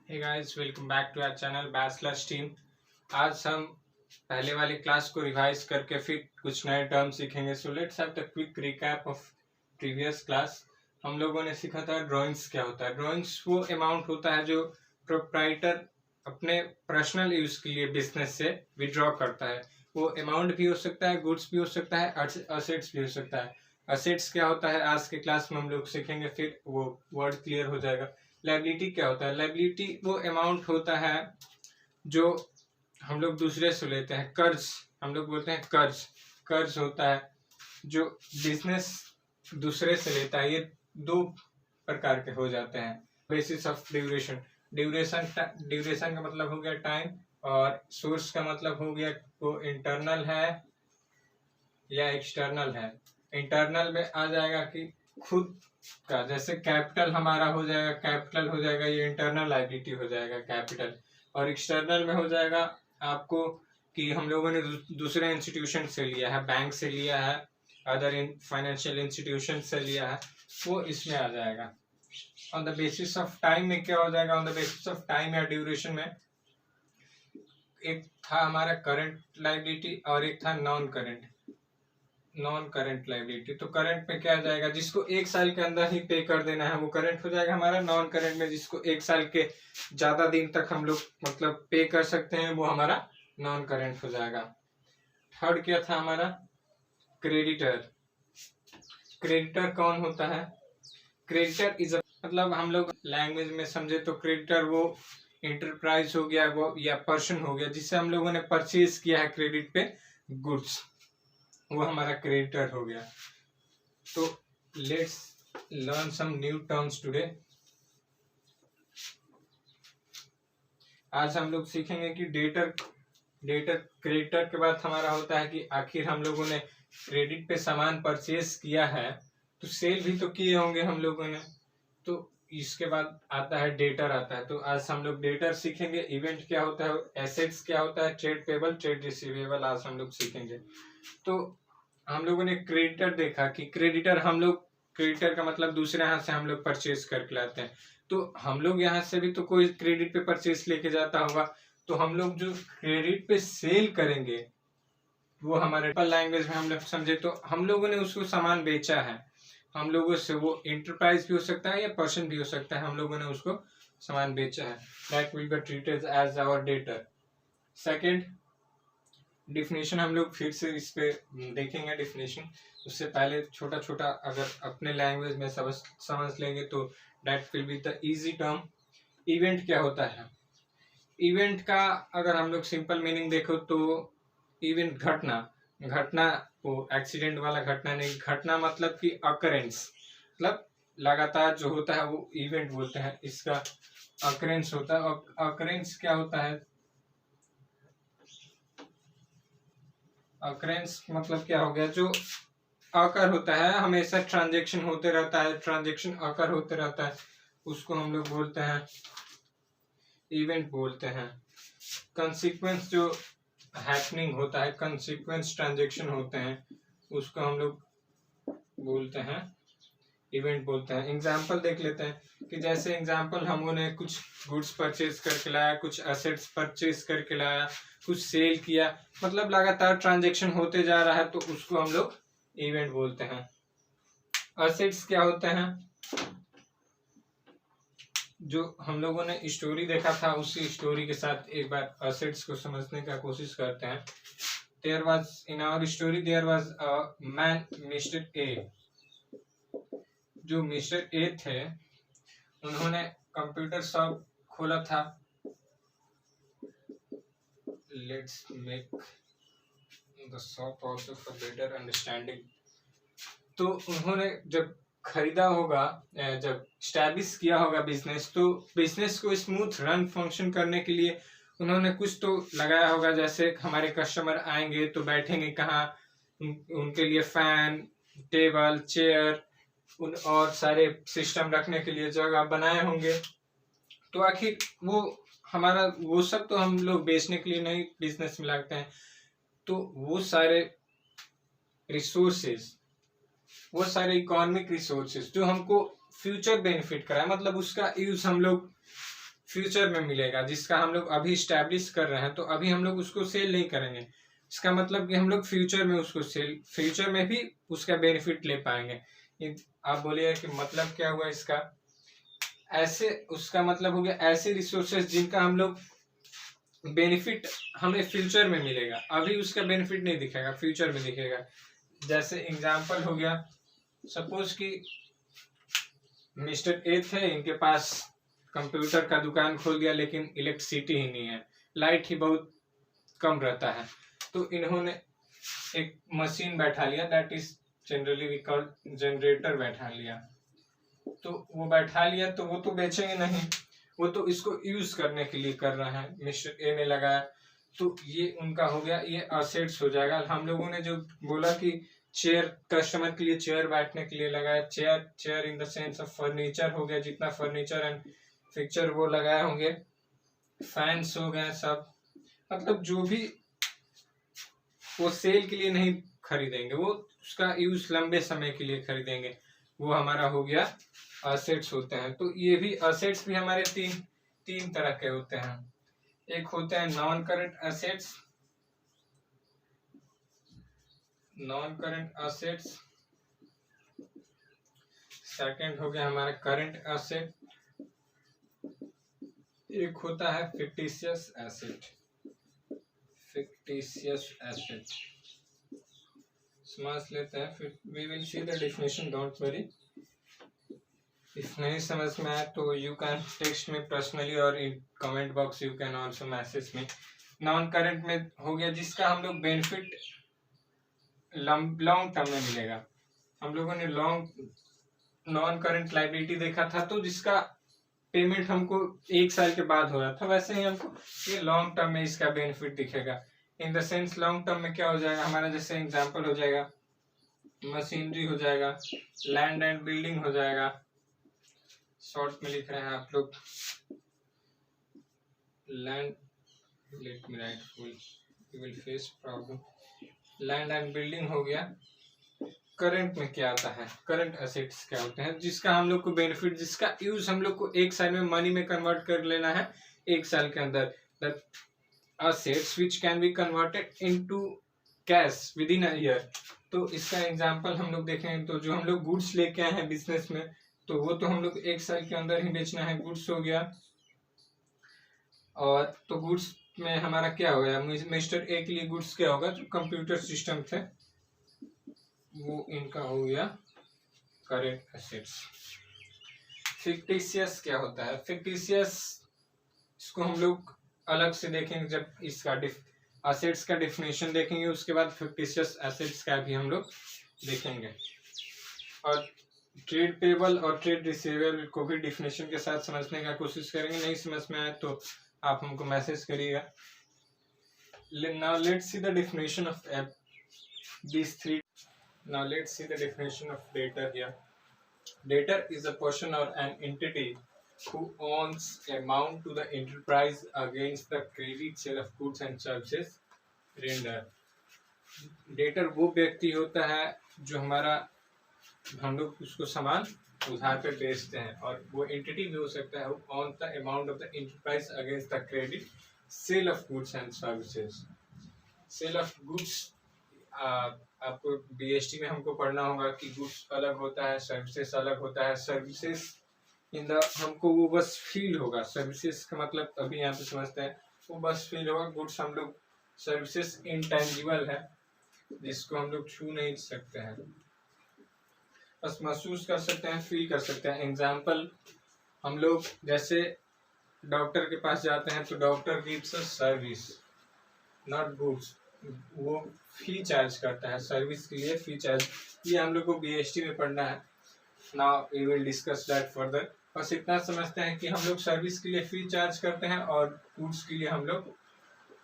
Hey guys, welcome back to our channel bachelors team. आज हम पहले वाली क्लास को रिवाइज करके फिर कुछ नए टर्म सीखेंगे। So let's have the quick recap of previous class. हम लोगों ने सीखा था ड्राइंग्स क्या होता है। ड्राइंग्स वो अमाउंट होता है जो प्रोप्राइटर अपने पर्सनल यूज के लिए बिजनेस से विड्रॉ करता है। वो अमाउंट भी हो सकता है, गुड्स भी हो सकता है, असेट्स भी हो सकता है। असेट्स क्या होता है आज के क्लास में हम लोग सीखेंगे, फिर वो वर्ड क्लियर हो जाएगा। लायबिलिटी क्या होता है? लायबिलिटी वो अमाउंट होता है जो हम लोग दूसरे से लेते हैं। कर्ज हम लोग बोलते हैं कर्ज। कर्ज होता है जो बिजनेस दूसरे से लेता है। ये दो प्रकार के हो जाते हैं। Basis of duration. ड्यूरेशन का मतलब हो गया टाइम, और सोर्स का मतलब हो गया वो इंटरनल है या एक्सटर्नल है। इंटरनल में आ जाएगा कि खुद का, जैसे कैपिटल हमारा हो जाएगा, कैपिटल हो जाएगा, ये इंटरनल लायबिलिटी हो जाएगा कैपिटल। और एक्सटर्नल में हो जाएगा आपको कि हम लोगों ने दूसरे इंस्टीट्यूशन से लिया है, बैंक से लिया है, अदर फाइनेंशियल इंस्टीट्यूशन से लिया है, वो इसमें आ जाएगा। On the basis of time में क्या हो जाएगा? On the basis of time या ड्यूरेशन में एक था हमारा करंट लायबिलिटी और एक था नॉन करंट लायबिलिटी। तो करंट में क्या आ जाएगा? जिसको एक साल के अंदर ही पे कर देना है वो करंट हो जाएगा हमारा। नॉन करंट में जिसको एक साल के ज्यादा दिन तक हम लोग मतलब पे कर सकते हैं वो हमारा नॉन करंट हो जाएगा। थर्ड क्या था हमारा? क्रेडिटर। क्रेडिटर कौन होता है? क्रेडिटर इज मतलब हम लोग लैंग्वेज में समझे तो क्रेडिटर वो इंटरप्राइज हो गया वो या पर्सन हो गया जिससे हम लोगों ने परचेज किया है क्रेडिट पे गुड्स, वो हमारा क्रेडिटर हो गया। तो let's learn some new terms today. आज हम लोग सीखेंगे कि डेटर क्रेडिटर के बाद हमारा होता है कि आखिर हम लोगों ने क्रेडिट पे सामान परचेज किया है तो सेल भी तो किए होंगे हम लोगों ने, तो इसके बाद आता है डेटर आता है। तो आज हम लोग डेटर सीखेंगे। इवेंट क्या होता है, एसेट्स क्या होता है, ट्रेड पेबल, ट्रेड रिसीवेबल आज हम लोग सीखेंगे। तो हम लोगों ने क्रेडिटर देखा कि क्रेडिटर हम लोग, क्रेडिटर का मतलब दूसरे हाथ से हम लोग परचेज करके लाते हैं। तो हम लोग यहाँ से भी तो कोई क्रेडिट पे परचेज लेके जाता होगा, तो हम लोग जो क्रेडिट पे सेल करेंगे वो हमारे लैंग्वेज में हम लोग समझे तो हम लोगों ने उसको सामान बेचा है। हम लोगों से वो इंटरप्राइज भी हो सकता है या पर्सन भी हो सकता है, हम लोगों ने उसको सामान बेचा है। That will be treated as our debtor. Second definition हम लोग फिर से इस पे देखेंगे डिफिनेशन। उससे पहले छोटा छोटा अगर अपने लैंग्वेज में समझ लेंगे तो that will be the easy term. Event क्या होता है? इवेंट का अगर हम लोग सिंपल मीनिंग देखो तो इवेंट घटना वो एक्सीडेंट वाला घटना नहीं। घटना मतलब कि अकरेंस, मतलब लगातार जो होता है वो इवेंट बोलते हैं। इसका अकरेंस होता है। अकरेंस क्या होता है? अकरेंस मतलब क्या हो गया? जो अकर होता है, हमेशा ट्रांजेक्शन होते रहता है, ट्रांजेक्शन अकर होते रहता है, उसको हम लोग बोलते हैं इवेंट बोलते हैं। कंसिक्वेंस जो हैपनिंग होता है, कंसिक्वेंस ट्रांजेक्शन होते हैं, उसको हम लोग बोलते हैं इवेंट बोलते हैं। एग्जाम्पल देख लेते हैं कि जैसे एग्जाम्पल हम उन्हें कुछ गुड्स परचेज करके लाया, कुछ एसेट्स परचेज करके लाया, कुछ सेल किया, मतलब लगातार ट्रांजेक्शन होते जा रहा है तो उसको हम लोग इवेंट बोलते हैं। एसेट्स क्या होते हैं? जो हम लोगों ने स्टोरी देखा था उसी स्टोरी के साथ एक बार एसेट्स को समझने का कोशिश करते हैं। There was in our story there was a man mister A. जो मिस्टर ए थे उन्होंने कंप्यूटर शॉप खोला था। Let's make the shop also for better understanding. तो उन्होंने जब खरीदा होगा, जब स्टैब्लिश किया होगा बिजनेस, तो बिजनेस को स्मूथ रन फंक्शन करने के लिए उन्होंने कुछ तो लगाया होगा। जैसे हमारे कस्टमर आएंगे तो बैठेंगे कहाँ, उनके लिए फैन, टेबल, चेयर, उन और सारे सिस्टम रखने के लिए जगह बनाए होंगे। तो आखिर वो हमारा वो सब तो हम लोग बेचने के लिए नहीं बिजनेस में लगाते हैं। तो वो सारे रिसोर्सेज, वो सारे इकोनॉमिक रिसोर्सेज जो हमको फ्यूचर बेनिफिट कराए, मतलब उसका यूज हम लोग फ्यूचर में मिलेगा, जिसका हम लोग अभी स्टैब्लिश कर रहे हैं, तो अभी हम लोग उसको सेल नहीं करेंगे। इसका मतलब कि हम लोग फ्यूचर में उसको फ्यूचर में भी उसका बेनिफिट ले पाएंगे। आप बोलिए कि मतलब क्या हुआ इसका? ऐसे उसका मतलब हो गया ऐसे रिसोर्सेज जिनका हम लोग बेनिफिट हमें फ्यूचर में मिलेगा, अभी उसका बेनिफिट नहीं दिखेगा, फ्यूचर में दिखेगा। जैसे एग्जांपल हो गया, सपोज कि मिस्टर ए थे, इनके पास कंप्यूटर का दुकान खोल दिया, लेकिन इलेक्ट्रिसिटी ही नहीं है, लाइट ही बहुत कम रहता है, तो इन्होंने एक मशीन बैठा लिया, that is generally we call generator बैठा लिया। तो वो बैठा लिया तो वो तो बेचेंगे नहीं, वो तो इसको यूज करने के लिए कर रहे हैं, मिस्टर ए ने लगाया, तो ये उनका हो गया, ये असेट्स हो जाएगा। हम लोगों ने जो बोला कि चेयर, कस्टमर के लिए चेयर बैठने के लिए लगाया, chair in the sense of furniture हो गया, जितना फर्नीचर एंड फिक्चर वो लगाए होंगे, फैंस हो गए सब, मतलब जो भी वो सेल के लिए नहीं खरीदेंगे, वो उसका यूज लंबे समय के लिए खरीदेंगे, वो हमारा हो गया असेट्स होते हैं। तो ये भी असेट्स भी हमारे तीन तरह के होते हैं। एक होते हैं नॉन करंट असेट्स, सेकंड हो गया हमारा करंट असेट, एक होता है फिक्टिशियस एसेट। समझ लेते हैं, फिर we will see the definition, don't worry. If नहीं समझ में आए तो you can text me personally और in comment box you can also message me. Non current में हो गया जिसका हम लोग बेनिफिट लॉन्ग टर्म में मिलेगा। हम लोगों ने नॉन करंट लाइबिलिटी देखा था, तो जिसका पेमेंट हमको 1 साल के बाद हो रहा था, वैसे ही हमको ये लॉन्ग टर्म में इसका बेनिफिट दिखेगा। In the sense long term में क्या हो जाएगा हमारा, जैसे एग्जांपल हो जाएगा मशीनरी हो जाएगा, लैंड एंड बिल्डिंग हो जाएगा, शॉर्ट में लिख रहे हैं आप लोग, land, let me right full, you will face problem. Land and building हो गया। करंट में क्या आता है, करंट असेट्स क्या होते हैं, जिसका हम लोग को बेनिफिट, जिसका यूज हम लोग को 1 साल में मनी में कन्वर्ट कर लेना है, 1 साल के अंदर। The assets which can be converted into cash with in a year. तो इसका एग्जांपल हम लोग देखें तो जो हम लोग गुड्स लेके आए हैं बिजनेस में, तो वो तो हम लोग 1 साल के अंदर ही बेचना है, गुड्स हो गया। और तो गुड्स में हमारा क्या हो गया, मिस्टर ए के लिए गुड्स क्या होगा, जो कंप्यूटर सिस्टम थे, वो इनका हो गया करंट एसेट्स। फिक्टिशियस क्या होता है, फिक्टिशियस इसको हम लोग अलग से देखेंगे, जब इसका असेट्स का डेफिनेशन देखेंगे, उसके बाद फिक्टिशियस एसेट्स का भी हम लोग देखेंगे। और ट्रेड पेबल और ट्रेड रिसीवेबल को भी डेफिनेशन के साथ समझने का कोशिश करेंगे। नहीं समझ में आए तो आप हमको मैसेज करिएगा। Now let's see the definition of these three. Now let's see the definition of debtor here. Debtor is a person or an entity who owns amount to the enterprise against the credit sale of goods and services rendered. Debtor वो व्यक्ति होता है जो हमारा, हम लोग उसको सामान उधार पे बेचते हैं, और वो एंटिटी भी हो सकता है on the amount of the enterprise against the credit sale of goods and services. Sale of goods, आपको बीएसटी में हमको पढ़ना होगा कि गुड्स अलग होता है, सर्विसेज अलग होता है। सर्विसेज इन द हमको वो बस फील होगा, सर्विसेज का मतलब अभी यहाँ पे समझते हैं, वो बस फील होगा। गुड्स हम लोग, सर्विसेज इंटेंजिबल है, जिसको हम लोग छू नहीं सकते हैं, बस महसूस कर सकते हैं, फील कर सकते हैं। एग्जाम्पल, हम लोग जैसे डॉक्टर के पास जाते हैं, तो doctor gives us service not goods, वो फी चार्ज करता है, सर्विस के लिए फी चार्ज। ये हम लोग को बीएसटी में पढ़ना है। Now we will discuss that further. बस इतना समझते हैं कि हम लोग सर्विस के लिए फी चार्ज करते हैं, और गुड्स के लिए हम लोग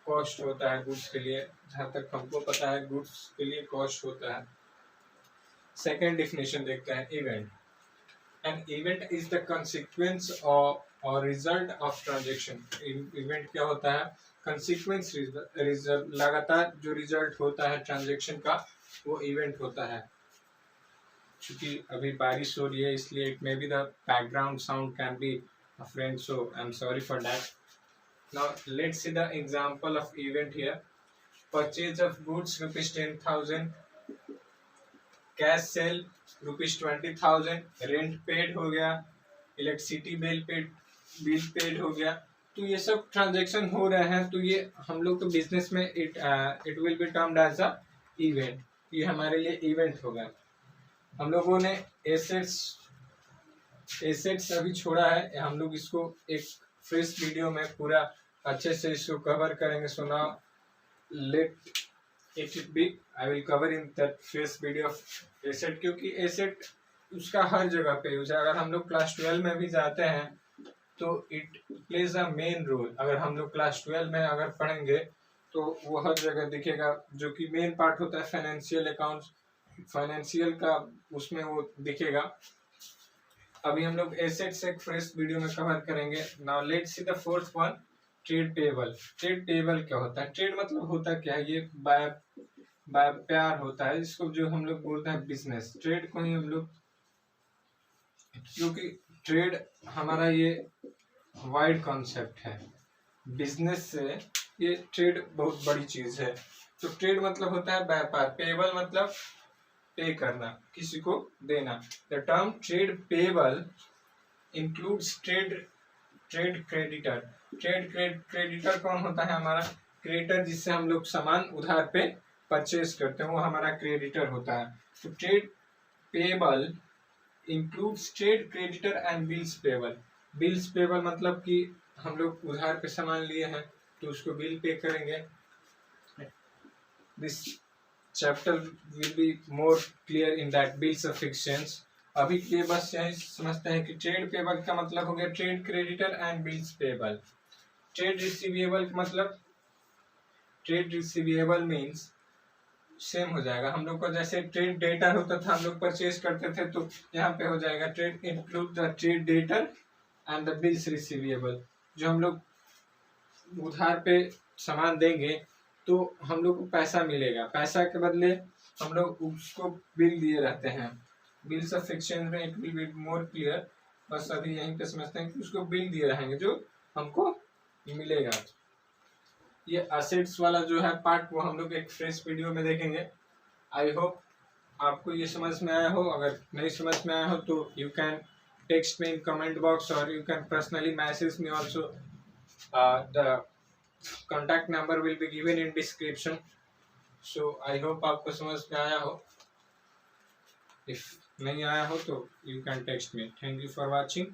कॉस्ट होता है, गुड्स के लिए जहाँ तक हमको पता है गुड्स के लिए कॉस्ट होता है। सेकेंड डिफिनेशन देखते हैं, event. An event is the consequence और रिजल्ट ऑफ ट्रांजेक्शन। इवेंट क्या होता है, कंसिक्वेंस, रिजल्ट, लगातार जो रिजल्ट होता है ट्रांजेक्शन का, वो इवेंट होता है। क्योंकि अभी बारिश हो रही है, इसलिए it may be the background sound can be a friend, so I'm sorry for that. Now let's see the example of event here. Purchase of goods rupees 10,000, cash cell rupees 20,000, rent paid हो गया, electricity bill paid हो गया। तो ये सब transaction हो रहे हैं, तो ये हम लोग तो बिजनेस में it will be termed as a event. ये हमारे लिए इवेंट होगा। हम लोगों ने एसेट्स अभी छोड़ा है, हम लोग इसको एक फ्रेश वीडियो में पूरा अच्छे से इसको कवर करेंगे। So now let it be I will cover in that fresh video of asset, क्योंकि एसेट उसका हर जगह पे यूज है। अगर हम लोग क्लास 12 में भी जाते हैं तो it plays a main role. अगर हम लोग क्लास 12 में अगर पढ़ेंगे तो वो हर जगह दिखेगा, जो कि मेन पार्ट होता है फाइनेंशियल अकाउंट्स, फाइनेंशियल का उसमें वो दिखेगा। अभी हम लोग एसेट्स एक फ्रेश वीडियो में कवर करेंगे। Now let's see the fourth one, trade payable. Trade payable क्या होता है? ट्रेड मतलब होता क्या है? ये बाय प्यार होता है, इसको जो हम लोग बोलते हैं बिजनेस। ट्रेड को ही हम लोग, क्योंकि ट्रेड हमारा ये वाइड कॉन्सेप्ट है, बिजनेस से ये ट्रेड बहुत बड़ी चीज है। तो ट्रेड मतलब होता है व्यापार, पेबल मतलब पे करना, किसी को देना। The term trade payable includes trade creditor. Trade creditor कौन होता है? हमारा क्रेडिटर, जिससे हम लोग सामान उधार पे परचेज करते हैं, वो हमारा क्रेडिटर होता है। तो trade payable includes trade creditor and bills payable. Bills payable मतलब कि हम लोग उधार पे सामान लिए हैं तो उसको बिल पे करेंगे। This chapter will be more clear in that bills of exchange. अभी के बस यही समझते हैं कि ट्रेड पेबल का मतलब हो गया trade creditor and bills payable. Trade receivable का मतलब, ट्रेड रिसीवेबल मीन्स सेम हो जाएगा हम लोग को, जैसे ट्रेड डेटर होता था, हम लोग परचेज करते थे, तो यहाँ पे हो जाएगा trade include the trade debtor and the bills receivable. जो हम लोग उधार पे सामान देंगे तो हम लोग को पैसा मिलेगा, पैसा के बदले हम लोग उसको बिल दिए रहते हैं। बिल्स ऑफ एक्सचेंज में it will be more clear. बस अभी यहीं पे समझते हैं कि उसको बिल दिए रहेंगे जो हमको मिलेगा। ये असेट्स वाला जो है पार्ट, वो हम लोग एक फ्रेश वीडियो में देखेंगे। आई होप आपको ये समझ में आया हो। अगर नहीं समझ में आया हो तो you can text me in comment box और you can personally message me also. The contact number will be given in description. So I hope आपको समझ में आया हो। इफ नहीं आया हो तो you can text me. Thank you for watching.